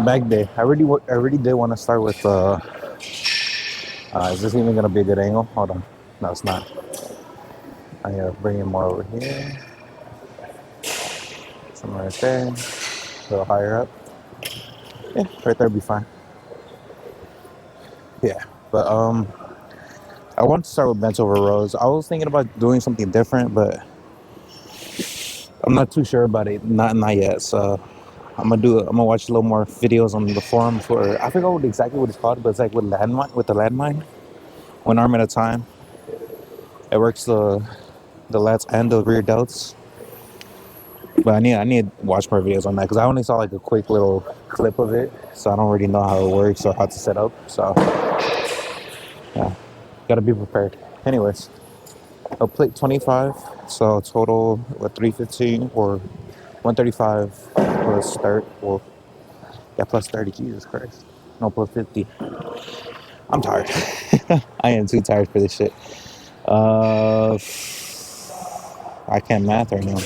Back day. I really did want to start with. Is this even gonna be a good angle? Hold on. No, it's not. I gotta bring it more over here. Somewhere right there. A little higher up. Yeah, right there would be fine. Yeah, but I want to start with bench over rows. I was thinking about doing something different, but I'm not too sure about it. Not yet. So I'm gonna watch a little more videos on the forum for. I forgot exactly what it's called, but it's like with the landmine, one arm at a time. It works the lats and the rear delts. But I need to watch more videos on that because I only saw like a quick little clip of it, so I don't really know how it works or how to set up. So yeah, gotta be prepared. Anyways, I'll plate 25, so total what 315 or 135 plus 30. Well, yeah, plus 30. Jesus Christ, no plus 50. I'm tired. I am too tired for this shit. Uh, I can't math right now.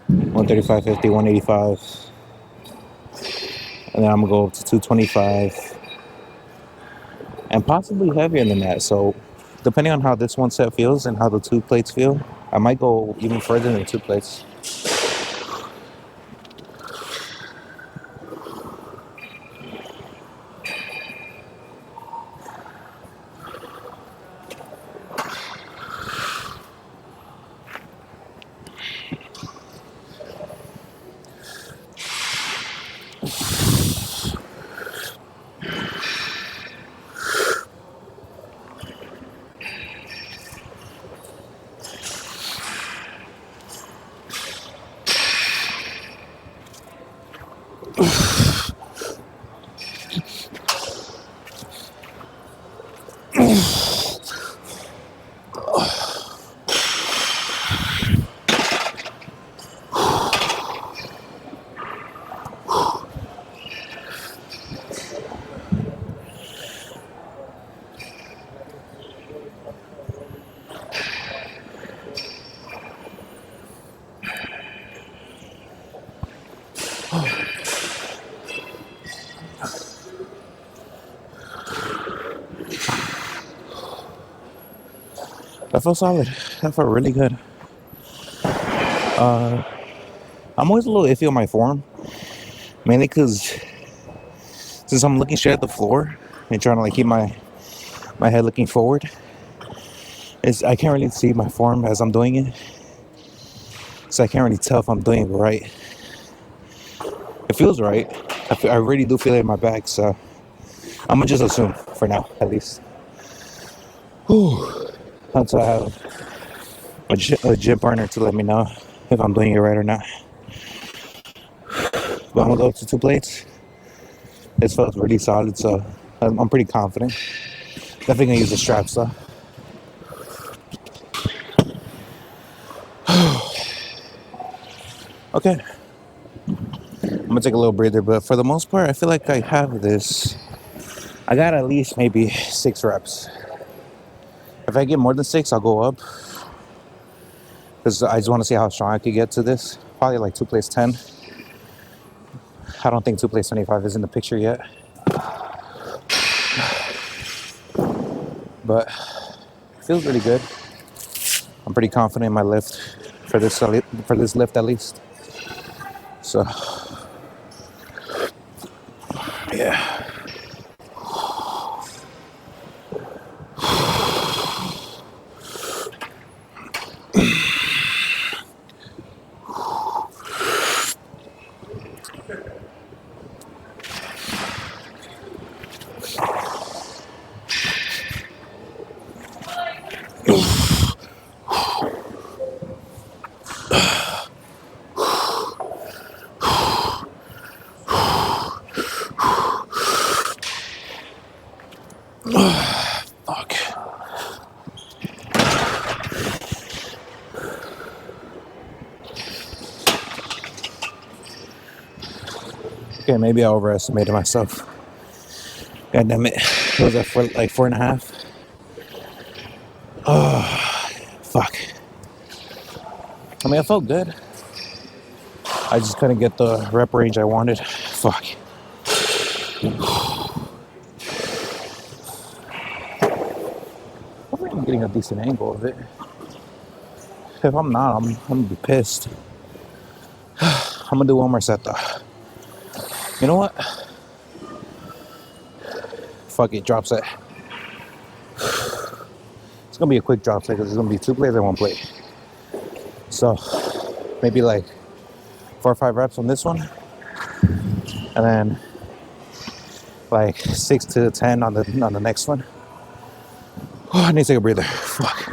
135, 50, 185. And then I'm gonna go up to 225 and possibly heavier than that. So depending on how this one set feels and how the two plates feel, I might go even further than two plates. That felt solid. That felt really good. I'm always a little iffy on my form, mainly because since I'm looking straight at the floor and trying to like keep my head looking forward, I can't really see my form as I'm doing it, so I can't really tell if I'm doing it right. It feels right. I really do feel it in my back, so I'm gonna just assume for now, at least. Whew. Until I have a gym partner to let me know if I'm doing it right or not. But I'm gonna go to two plates. This felt really solid, so I'm pretty confident. Definitely gonna use the straps though. Okay, I'm gonna take a little breather, but for the most part, I feel like I have this. I got at least maybe 6 reps. If I get more than 6, I'll go up because I just want to see how strong I could get to this. Probably like two plates 10. I don't think two plates 25 is in the picture yet, but it feels really good. I'm pretty confident in my lift for this lift at least. So yeah. Fuck. Okay, maybe I overestimated myself. God damn it. What was that for like 4.5? Oh, fuck. I mean, I felt good. I just couldn't get the rep range I wanted. Fuck. Hopefully I'm getting a decent angle of it. If I'm not, I'm gonna be pissed. I'm gonna do one more set though. You know what? Fuck it, drop set. It's gonna be a quick drop set because it's gonna be 2 plates and 1 plate. So maybe like 4 or 5 reps on this one, and then like 6 to 10 on the next one. Oh, I need to take a breather. Fuck.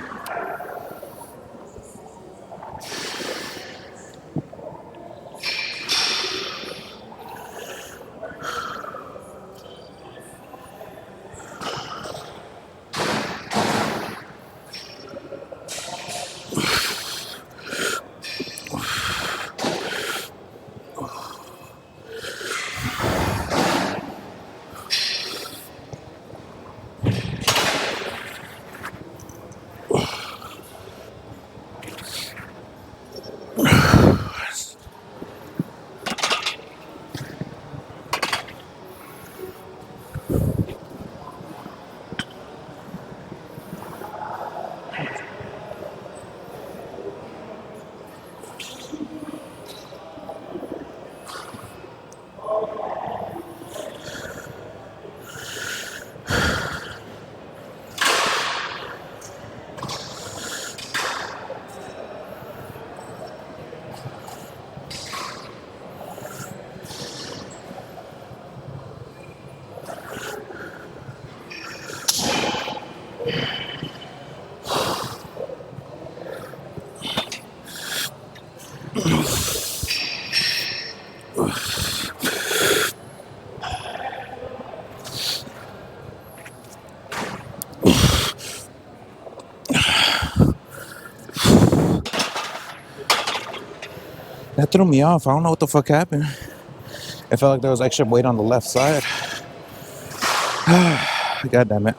That threw me off. I don't know what the fuck happened. It felt like there was extra weight on the left side. God damn it.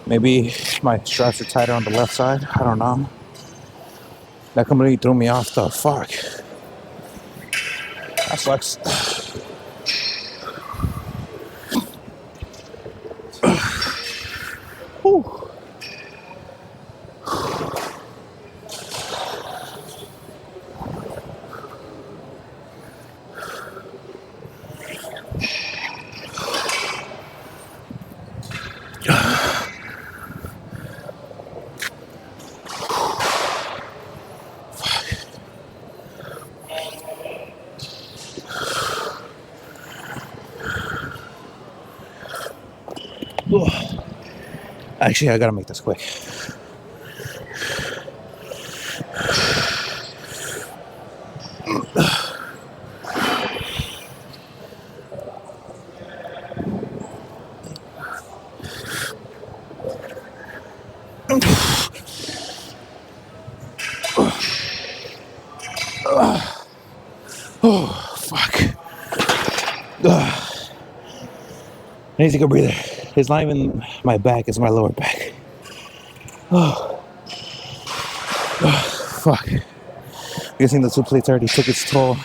Maybe my straps are tighter on the left side. I don't know. That completely threw me off the fuck. That sucks. Whew. Actually, I gotta make this quick. Oh, fuck. I need to take a breather. It's not even my back, it's my lower back. Oh, fuck. I'm guessing the 2 plates already took its toll.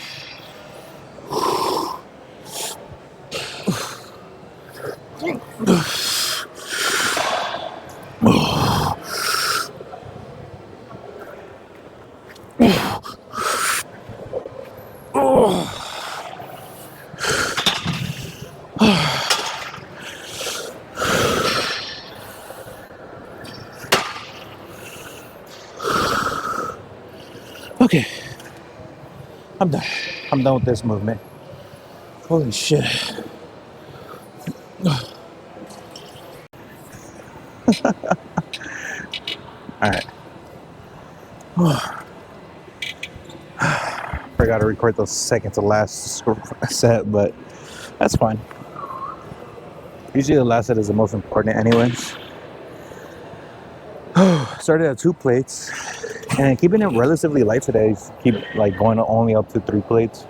Okay, I'm done. I'm done with this movement. Holy shit. Alright. Forgot to record the second to last set, but that's fine. Usually the last set is the most important anyways. Started at 2 plates. And keeping it relatively light today, keep like going only up to 3 plates.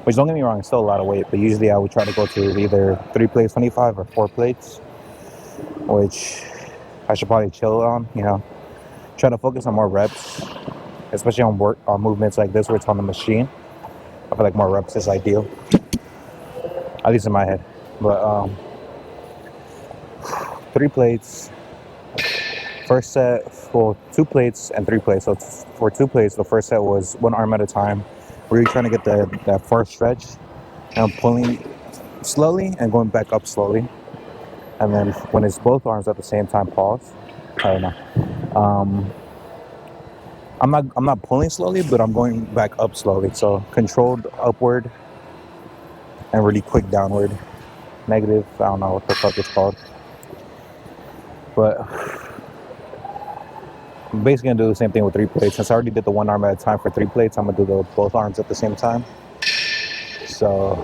Which, don't get me wrong, it's still a lot of weight, but usually I would try to go to either 3 plates 25 or 4 plates, which I should probably chill on, you know. Try to focus on more reps, especially on movements like this where it's on the machine. feel like more reps is ideal, at least in my head. But 3 plates. First set, well, 2 plates and 3 plates. So for 2 plates, the first set was one arm at a time. Really trying to get that first stretch, and I'm pulling slowly and going back up slowly. And then when it's both arms at the same time, pause. I don't know. I'm not pulling slowly, but I'm going back up slowly. So controlled upward and really quick downward. Negative. I don't know what the fuck it's called. But I'm basically gonna do the same thing with 3 plates. Since I already did the one arm at a time for 3 plates, I'm gonna do both arms at the same time. So,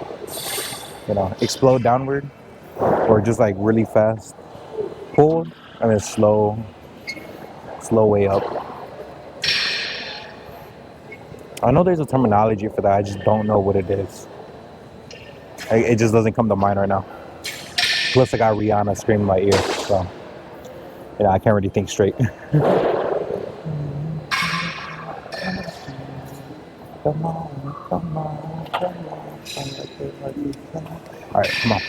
explode downward or just like really fast pull and then slow way up. I know there's a terminology for that. I just don't know what it is. It just doesn't come to mind right now. Plus, I got Rihanna screaming in my ear, so I can't really think straight. Come on, come on, come on. All right, come on.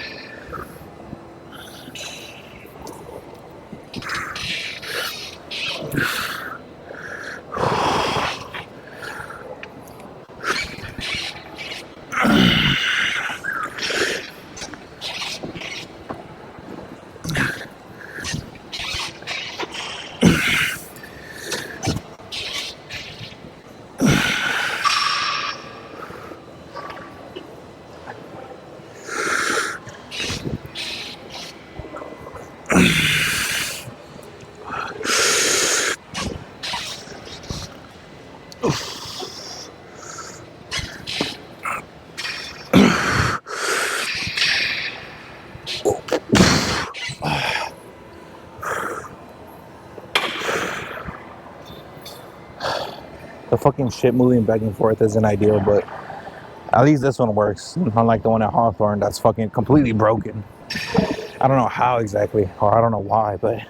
The fucking shit moving back and forth isn't ideal, but at least this one works. Unlike the one at Hawthorne that's fucking completely broken. I don't know how exactly, or I don't know why, but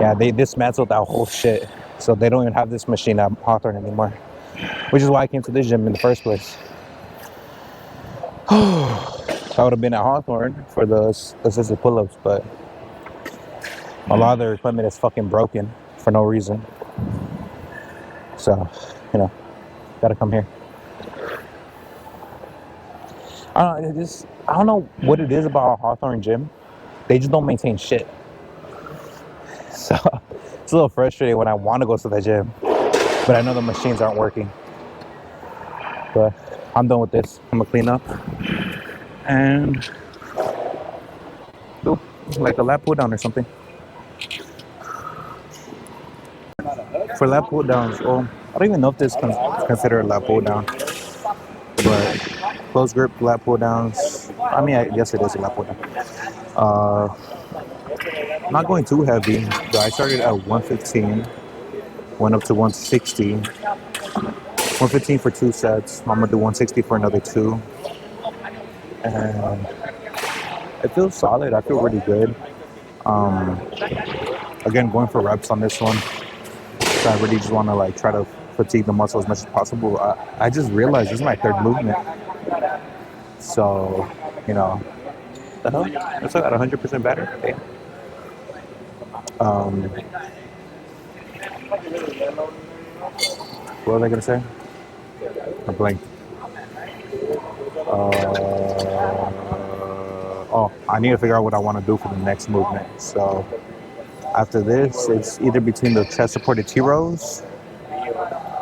yeah, they dismantled that whole shit. So they don't even have this machine at Hawthorne anymore. Which is why I came to this gym in the first place. I would have been at Hawthorne for the assisted pull-ups, but a lot of their equipment is fucking broken for no reason. So, gotta come here. I don't know what it is about Hawthorne gym. They just don't maintain shit. So it's a little frustrating when I want to go to the gym, but I know the machines aren't working. But I'm done with this. I'm gonna clean up and do like a lat pull down or something. For lat pull downs, well, I don't even know if this is considered a lat pull down, but close grip lat pull downs. I mean, I guess it is a lat pull down. Not going too heavy. I started at 115, went up to 160. 115 for 2 sets. I'm gonna do 160 for another 2. And it feels solid. I feel really good. Again, going for reps on this one. So I really just want to try to fatigue the muscle as much as possible. I just realized this is my 3rd movement. So, the hell? I still got 100% battery. Damn. What was I gonna say? I blanked. I need to figure out what I want to do for the next movement. So after this, it's either between the chest supported T rows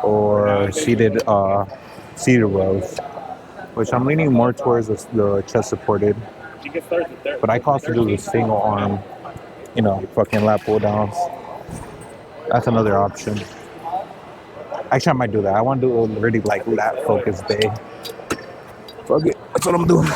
or seated rows, which I'm leaning more towards the chest supported. But I can also do the single arm, fucking lat pull downs. That's another option. Actually, I might do that. I want to do a really lat focused day. Fuck it. That's what I'm doing.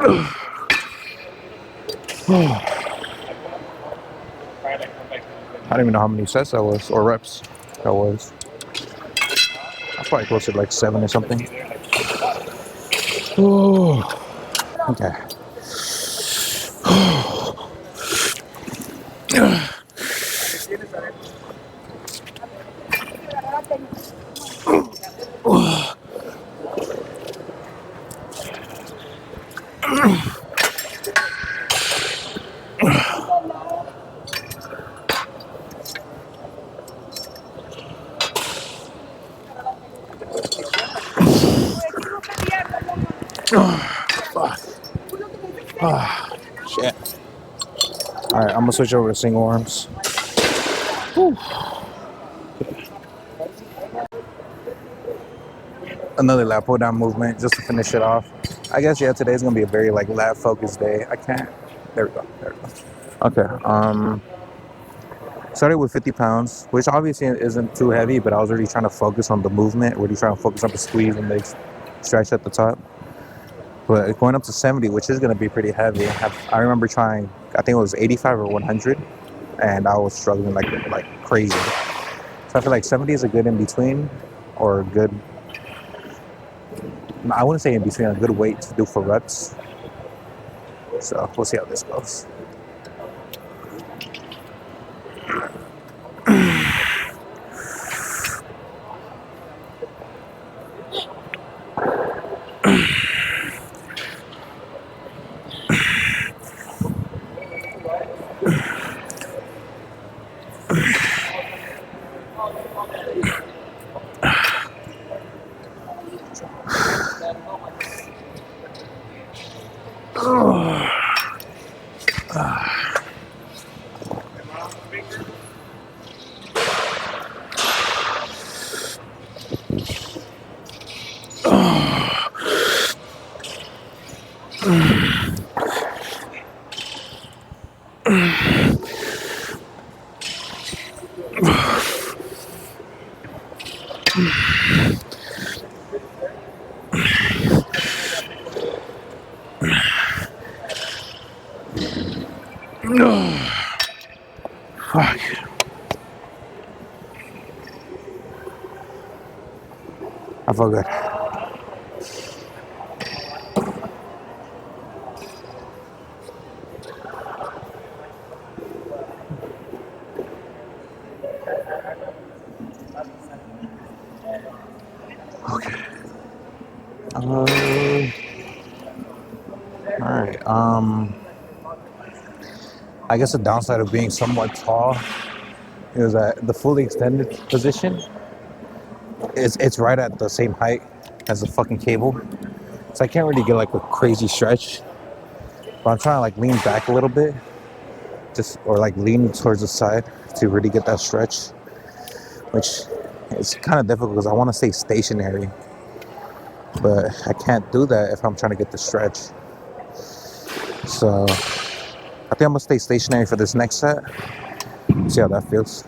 I don't even know how many sets that was or reps that was. I probably close to like 7 or something. Ooh. Okay. Fuck. Shit. All right, I'm gonna switch over to single arms. Whew. Another lat pull down movement just to finish it off. I guess yeah, today's gonna be a very like lat focused day. I can't. There we go. There we go. Okay. Started with 50 pounds, which obviously isn't too heavy, but I was really trying to focus on the movement, really trying to focus on the squeeze and the stretch at the top. But going up to 70, which is going to be pretty heavy. I remember trying, I think it was 85 or 100, and I was struggling like crazy. So I feel like 70 is a good in between, or a good, I wouldn't say in between, a good weight to do for reps. So we'll see how this goes. Fuck. I feel good. Okay. All right. I guess the downside of being somewhat tall is that the fully extended position it's right at the same height as the fucking cable, so I can't really get like a crazy stretch. But I'm trying to like lean back a little bit, just or like lean towards the side to really get that stretch, which is kind of difficult because I want to stay stationary, but I can't do that if I'm trying to get the stretch. So I think I'm gonna stay stationary for this next set. See how that feels.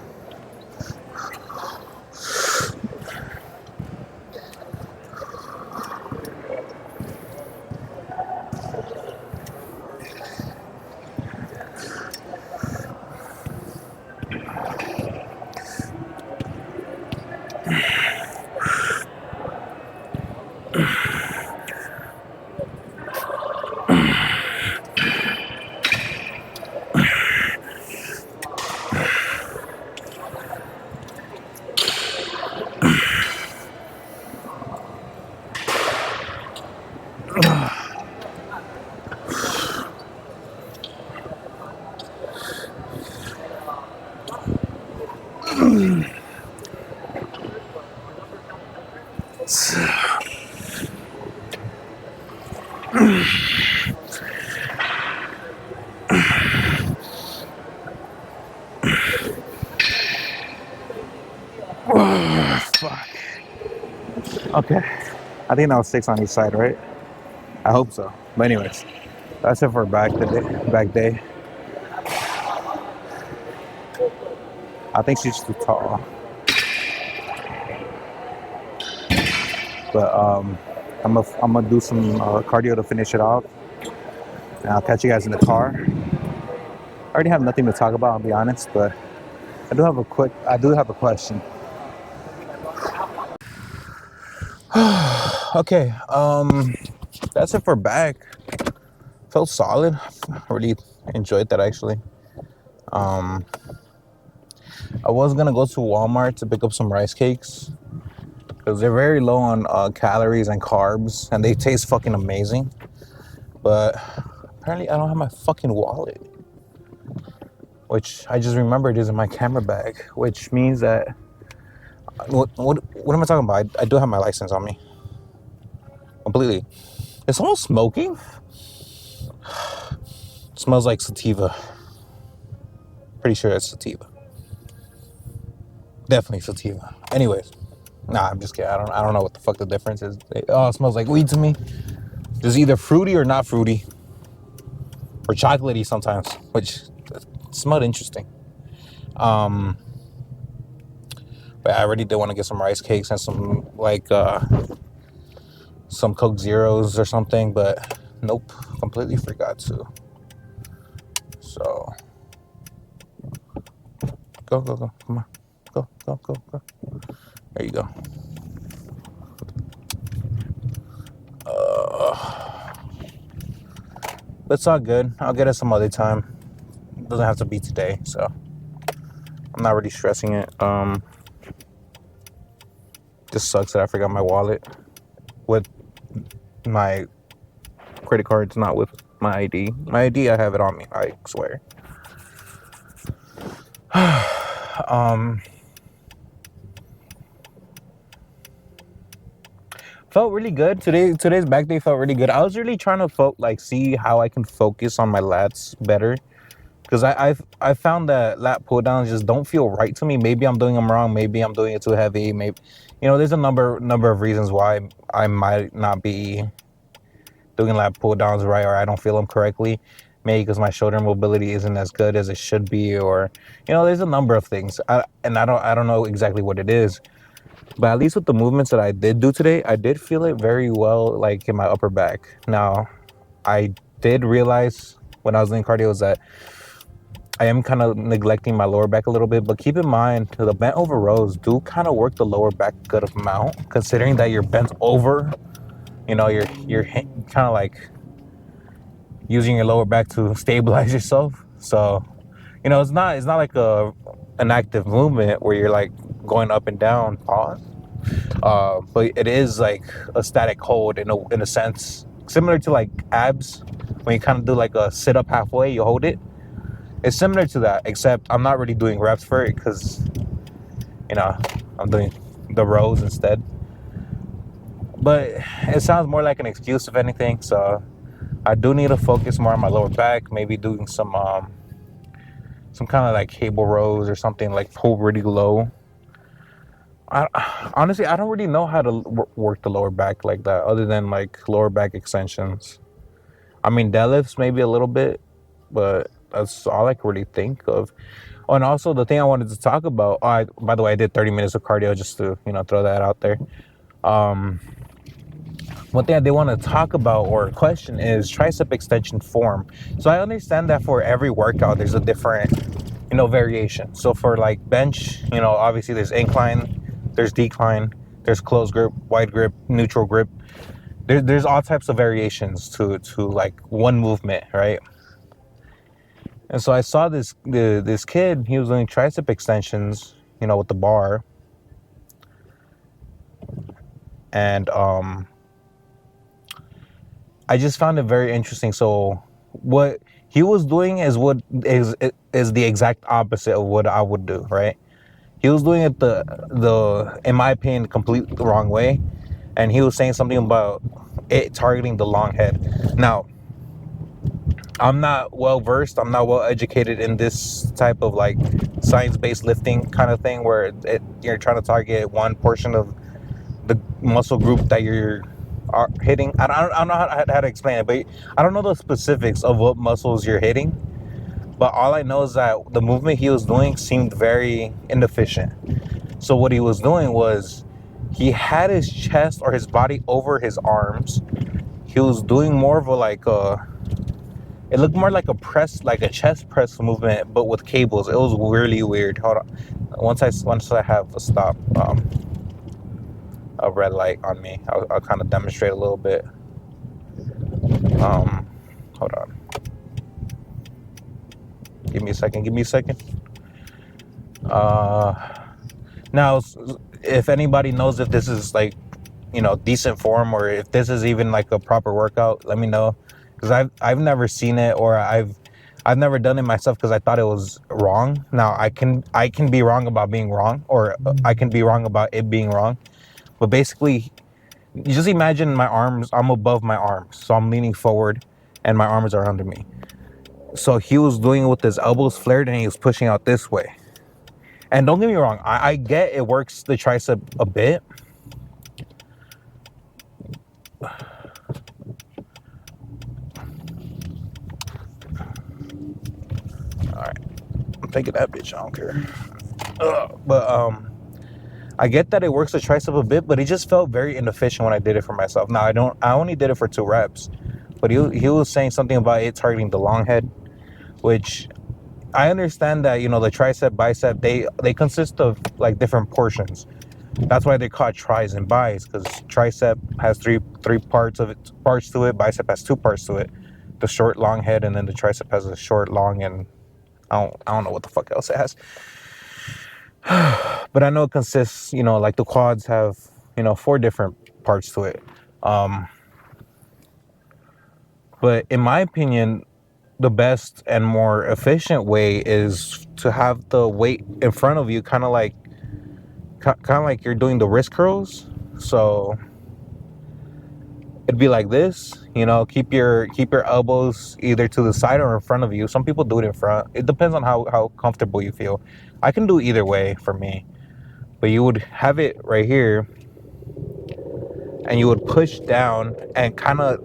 Fuck. Okay. I think that was 6 on each side, right? I hope so. But anyways, that's it for back day. I think she's too tall. But I'm gonna do some cardio to finish it off. And I'll catch you guys in the car. I already have nothing to talk about, I'll be honest, but I do have a question. Okay, that's it for bag. Felt solid. I really enjoyed that actually. Um, I was gonna go to Walmart to pick up some rice cakes because they're very low on calories and carbs, and they taste fucking amazing. But apparently, I don't have my fucking wallet, which I just remembered is in my camera bag, which means that what am I talking about? I do have my license on me completely. Is someone smoking? It smells like sativa. Pretty sure it's sativa. Definitely sativa. Anyways, nah, I'm just kidding. I don't know what the fuck the difference is. Oh, it smells like weed to me. It's either fruity or not fruity, or chocolatey sometimes, which smelled interesting. But I already did want to get some rice cakes and some some Coke Zeros or something, but nope, completely forgot to. So go, come on, go. There you go. That's all good. I'll get it some other time. It doesn't have to be today, so I'm not really stressing it. Just sucks that I forgot my wallet with my credit cards, not with my ID. My ID, I have it on me, I swear. Felt really good. Today's back day felt really good. I was really trying to see how I can focus on my lats better. Because I found that lat pull downs just don't feel right to me. Maybe I'm doing them wrong. Maybe I'm doing it too heavy. Maybe, there's a number of reasons why I might not be doing lat pull downs right, or I don't feel them correctly. Maybe because my shoulder mobility isn't as good as it should be, or there's a number of things. I don't know exactly what it is, but at least with the movements that I did do today, I did feel it very well, like in my upper back. Now, I did realize when I was doing cardio is that I am kind of neglecting my lower back a little bit, but keep in mind the bent over rows do kind of work the lower back good amount, considering that you're bent over. You're kind of like using your lower back to stabilize yourself. So, it's not like an active movement where you're like going up and down, pause. But it is like a static hold in a sense, similar to like abs when you kind of do like a sit up halfway, you hold it. It's similar to that, except I'm not really doing reps for it because, I'm doing the rows instead. But it sounds more like an excuse, if anything. So I do need to focus more on my lower back. Maybe doing some kind of like cable rows or something, like pull really low. Honestly, I don't really know how to work the lower back like that, other than like lower back extensions. I mean, deadlifts maybe a little bit, but that's all I can really think of. Oh, and also the thing I wanted to talk about. By the way, I did 30 minutes of cardio just to throw that out there. One thing I did want to talk about or question is tricep extension form. So I understand that for every workout there's a different variation. So for like bench, obviously there's incline, there's decline, there's closed grip, wide grip, neutral grip. There's all types of variations to like one movement, right? And so I saw this kid, he was doing tricep extensions, with the bar. And I just found it very interesting. So what he was doing is the exact opposite of what I would do, right? He was doing it the in my opinion, complete wrong way. And he was saying something about it targeting the long head. Now, I'm not well versed, I'm not well educated in this type of like science-based lifting kind of thing where you're trying to target one portion of the muscle group that you're hitting. I don't know how to explain it, but I don't know the specifics of what muscles you're hitting. But all I know is that the movement he was doing seemed very inefficient. So what he was doing was he had his chest or his body over his arms. He was doing more of a like It looked more like a press, like a chest press movement, but with cables. It was really weird. Hold on. Once I have a stop, a red light on me, I'll kind of demonstrate a little bit. Um, hold on. Give me a second. Now, if anybody knows if this is like, decent form, or if this is even like a proper workout, let me know, because I've never seen it, or I've never done it myself because I thought it was wrong. Now I can be wrong about being wrong, or I can be wrong about it being wrong. But basically, you just imagine my arms. I'm above my arms, so I'm leaning forward, and my arms are under me. So he was doing it with his elbows flared, and he was pushing out this way. And don't get me wrong, I get it works the tricep a bit. Alright, I'm taking that bitch, I don't care. But I get that it works the tricep a bit, but it just felt very inefficient when I did it for myself. Now I only did it for 2 reps, but he was saying something about it targeting the long head, which I understand that, the tricep, bicep, they consist of like different portions. That's why they're called tris and bis, because tricep has three parts to it. Bicep has 2 parts to it: the short, long head, and then the tricep has a short, long, and I don't know what the fuck else it has. But I know it consists, like the quads have, 4 different parts to it. But in my opinion, the best and more efficient way is to have the weight in front of you, kind of like you're doing the wrist curls. So it'd be like this, keep your elbows either to the side or in front of you. Some people do it in front. It depends on how comfortable you feel. I can do either way for me. But you would have it right here, and you would push down and kind of,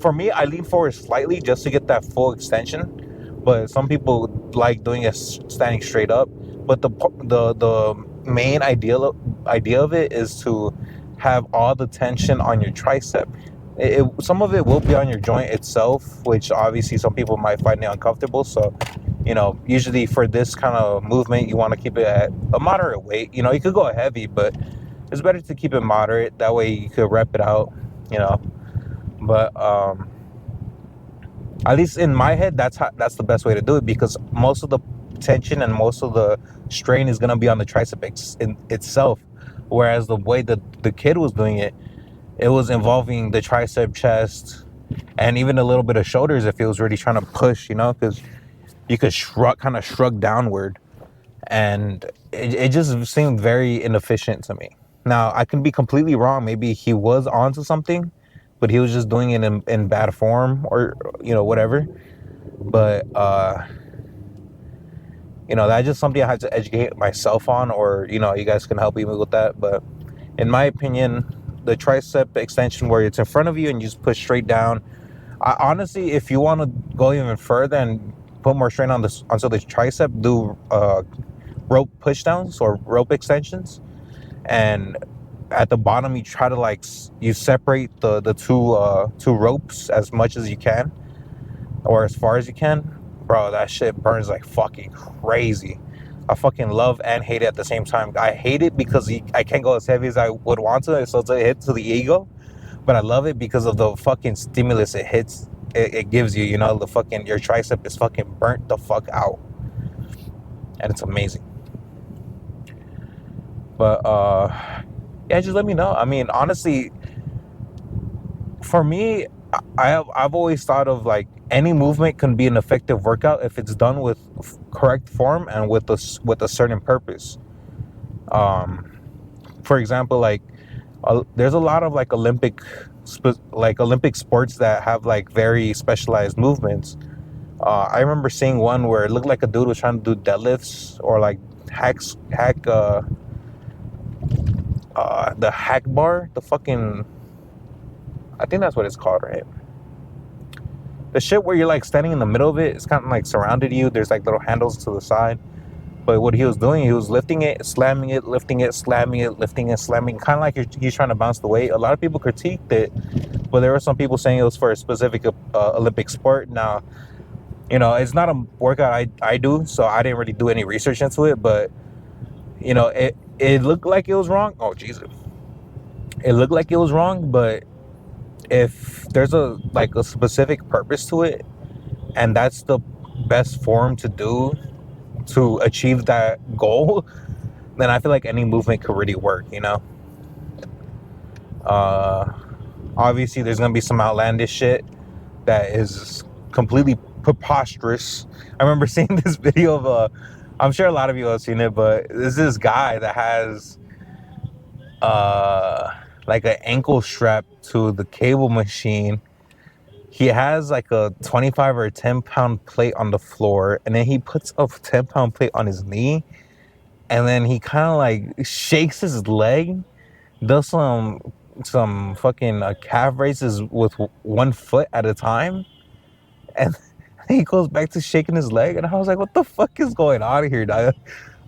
for me, I lean forward slightly just to get that full extension. But some people like doing it standing straight up. But the main idea of it is to have all the tension on your tricep. Some of it will be on your joint itself, which obviously some people might find it uncomfortable. So, usually for this kind of movement, you want to keep it at a moderate weight. You could go heavy, but it's better to keep it moderate. That way you could rep it out, But at least in my head, that's the best way to do it, because most of the tension and most of the strain is going to be on the tricep in itself. Whereas the way that the kid was doing it, it was involving the tricep, chest, and even a little bit of shoulders if he was really trying to push, because you could shrug downward, and it just seemed very inefficient to me. Now, I can be completely wrong. Maybe he was onto something, but he was just doing it in bad form, or, whatever. But, that's just something I had to educate myself on, or, you guys can help me with that. But in my opinion, the tricep extension where it's in front of you and you just push straight down. Honestly, if you want to go even further and put more strain onto the tricep, do rope pushdowns or rope extensions. And at the bottom, you try to you separate the two ropes as much as you can, or as far as you can. Bro, that shit burns like fucking crazy. I fucking love and hate it at the same time. I hate it because I can't go as heavy as I would want to, so it's a hit to the ego. But I love it because of the fucking stimulus it hits. It gives you, the fucking, your tricep is fucking burnt the fuck out. And it's amazing. But, yeah, just let me know. Honestly, for me, I've always thought of any movement can be an effective workout if it's done with correct form and with a certain purpose. For example, there's a lot of Olympic sports that have very specialized movements. I remember seeing one where it looked like a dude was trying to do deadlifts, or the hack bar, the fucking, I think that's what it's called, right? The shit where you're standing in the middle of it, it's kind of surrounded you. There's little handles to the side. But what he was doing, he was lifting it, slamming it, lifting it, slamming it, lifting it, slamming, kind of he's trying to bounce the weight. A lot of people critiqued it but there were some people saying it was for a specific Olympic sport. Now, it's not a workout I do, so I didn't really do any research into it, but it looked like it was wrong. Oh Jesus, it looked like it was wrong, but if there's a specific purpose to it, and that's the best form to do to achieve that goal, then I feel like any movement could really work. Obviously there's gonna be some outlandish shit that is completely preposterous. I remember seeing this video of I'm sure a lot of you have seen it, but there's this guy that has like an ankle strap to the cable machine. He has like a 25 or 10-pound plate on the floor, and then he puts a 10-pound plate on his knee, and then he kind of like shakes his leg, does some fucking calf raises with one foot at a time, and he goes back to shaking his leg. And I was like, what the fuck is going on here, dog?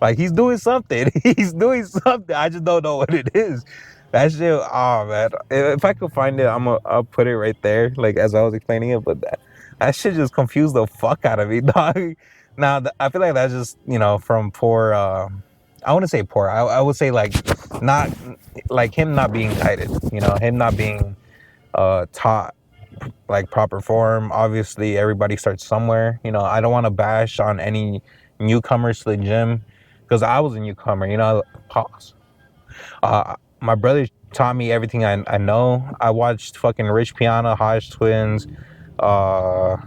Like, he's doing something. He's doing something. I just don't know what it is. That shit, oh man. If I could find it, I'll put it right there, like as I was explaining it. But that shit just confused the fuck out of me, dog. Now, I feel like that's just, from poor, I wouldn't say poor. I would say like not, like him not being guided, him not being taught like proper form. Obviously, everybody starts somewhere. I don't want to bash on any newcomers to the gym, because I was a newcomer. Pause. My brother taught me everything I know. I watched fucking Rich Piana, Hodge Twins, uh,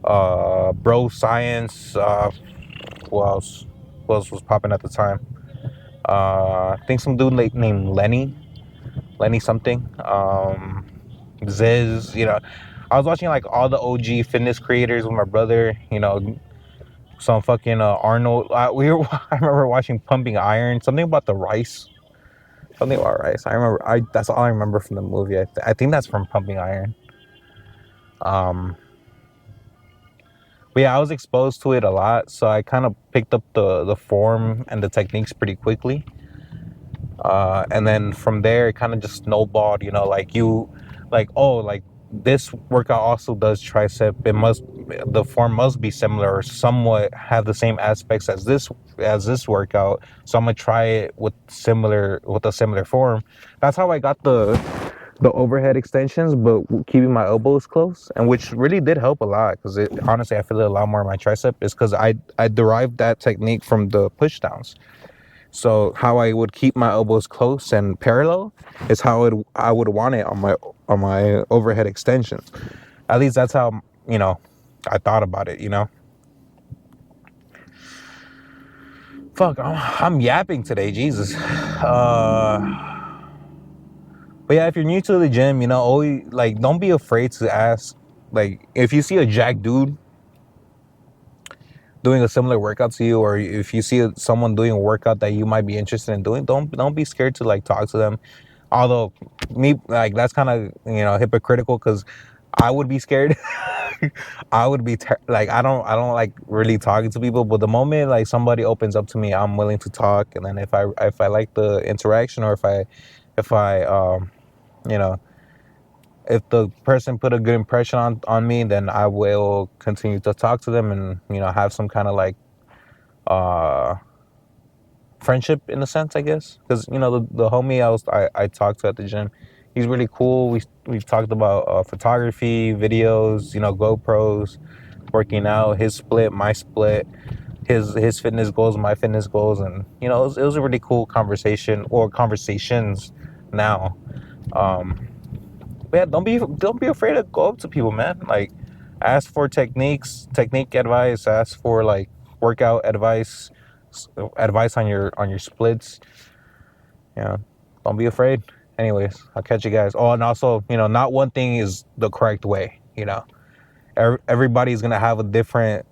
Bro Science. Who else? Who else was popping at the time? I think some dude named Lenny something. Ziz. I was watching like all the OG fitness creators with my brother. Some fucking Arnold. I remember watching Pumping Iron. Something about the rice. Something about rice. I remember. That's all I remember from the movie. I think that's from Pumping Iron. But yeah, I was exposed to it a lot, so I kind of picked up the form and the techniques pretty quickly. And then from there, it kind of just snowballed. Like this workout also does tricep. The form must be similar or somewhat have the same aspects as this workout. So I'm gonna try it with a similar form. That's how I got the overhead extensions, but keeping my elbows close, and which really did help a lot, because honestly I feel it a lot more in my tricep, is because I derived that technique from the push downs. So how I would keep my elbows close and parallel is how I would want it on my overhead extensions. At least that's how I thought about it. Fuck, I'm yapping today, Jesus. But yeah, if you're new to the gym, always like don't be afraid to ask. Like if you see a jack dude doing a similar workout to you, or if you see someone doing a workout that you might be interested in doing, don't be scared to like talk to them. Although me, like, that's kind of hypocritical, because I would be scared. I would be like, I don't like really talking to people, but the moment like somebody opens up to me, I'm willing to talk. And then if I like the interaction, or if I if the person put a good impression on me, then I will continue to talk to them, and have some kind of like friendship in a sense, I guess. Because the homie I talked to at the gym, he's really cool. We've talked about photography, videos, GoPros, working out, his split, my split, his fitness goals, my fitness goals, and it was a really cool conversation, or conversations now. But yeah, don't be afraid to go up to people, man. Like, ask for technique advice, ask for like workout advice on your splits. Don't be afraid. Anyways, I'll catch you guys. Oh, and also, not one thing is the correct way. Everybody's gonna have a different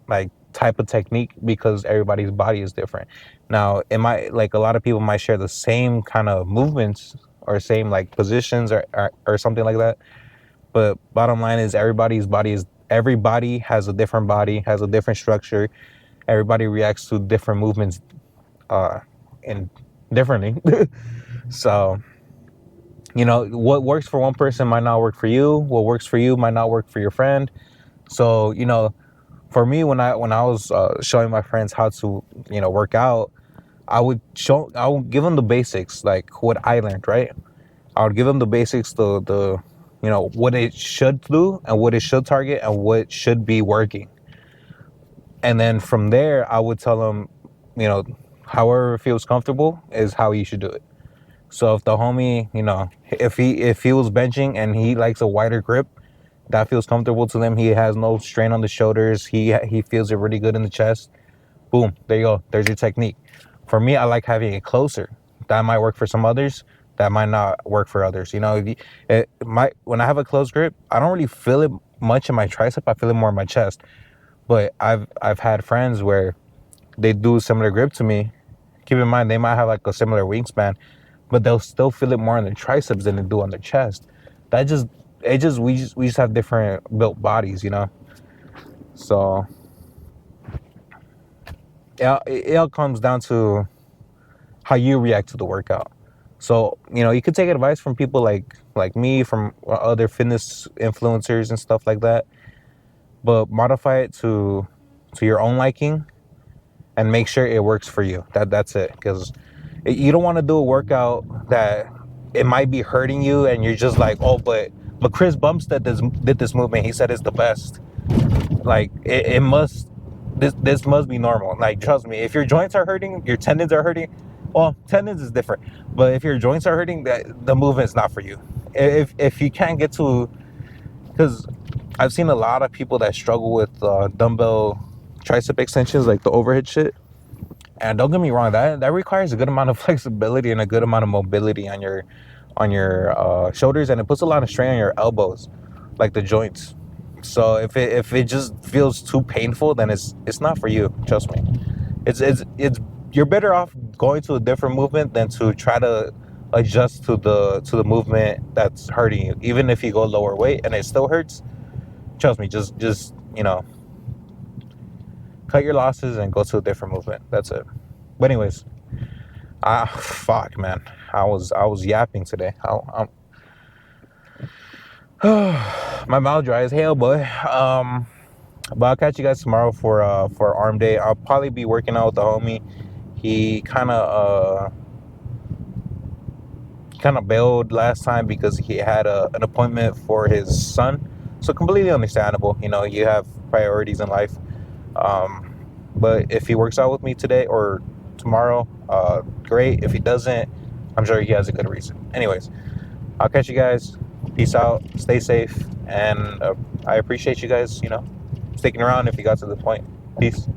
like type of technique, because everybody's body is different. Now, it might, like, a lot of people might share the same kind of movements or same like positions, or something like that. But bottom line is, everybody has a different body, has a different structure. Everybody reacts to different movements and differently. So You know, what works for one person might not work for you. What works for you might not work for your friend. So, you know, for me, when I was showing my friends how to, you know, work out, I would give them the basics, like what I learned, right? I would give them the basics, the you know, what it should do and what it should target and what should be working. And then from there, I would tell them, you know, however feels comfortable is how you should do it. So if the homie, you know, if he was benching and he likes a wider grip, that feels comfortable to them. He has no strain on the shoulders. He feels it really good in the chest. Boom, there you go. There's your technique. For me, I like having it closer. That might work for some others. That might not work for others. You know, when I have a close grip, I don't really feel it much in my tricep. I feel it more in my chest. But I've had friends where they do a similar grip to me. Keep in mind, they might have like a similar wingspan, but they'll still feel it more on their triceps than they do on their chest. That just we just have different built bodies, you know. So it all comes down to how you react to the workout. So, you know, you could take advice from people like me, from other fitness influencers and stuff like that, but modify it to your own liking and make sure it works for you. That's it. Because you don't want to do a workout that it might be hurting you and you're just like, oh, but Chris Bumstead did this movement. He said it's the best. Like it must, this must be normal. Like, trust me, if your joints are hurting, your tendons are hurting, well, tendons is different, but if your joints are hurting, that the movement's not for you. If you can't get to, because I've seen a lot of people that struggle with dumbbell tricep extensions, like the overhead shit. And don't get me wrong, that requires a good amount of flexibility and a good amount of mobility on your shoulders, and it puts a lot of strain on your elbows, like the joints. So if it just feels too painful, then it's not for you. Trust me. It's you're better off going to a different movement than to try to adjust to the movement that's hurting you. Even if you go lower weight and it still hurts, trust me. Just you know, cut your losses and go to a different movement. That's it. But anyways, fuck, man. I was yapping today. My mouth dry as hell, boy. But I'll catch you guys tomorrow for arm day. I'll probably be working out with the homie. He kind of bailed last time because he had an appointment for his son. So completely understandable. You know, you have priorities in life. But if he works out with me today or tomorrow, great. If he doesn't, I'm sure he has a good reason. Anyways, I'll catch you guys. Peace out. Stay safe. And I appreciate you guys, you know, sticking around if you got to the point. Peace.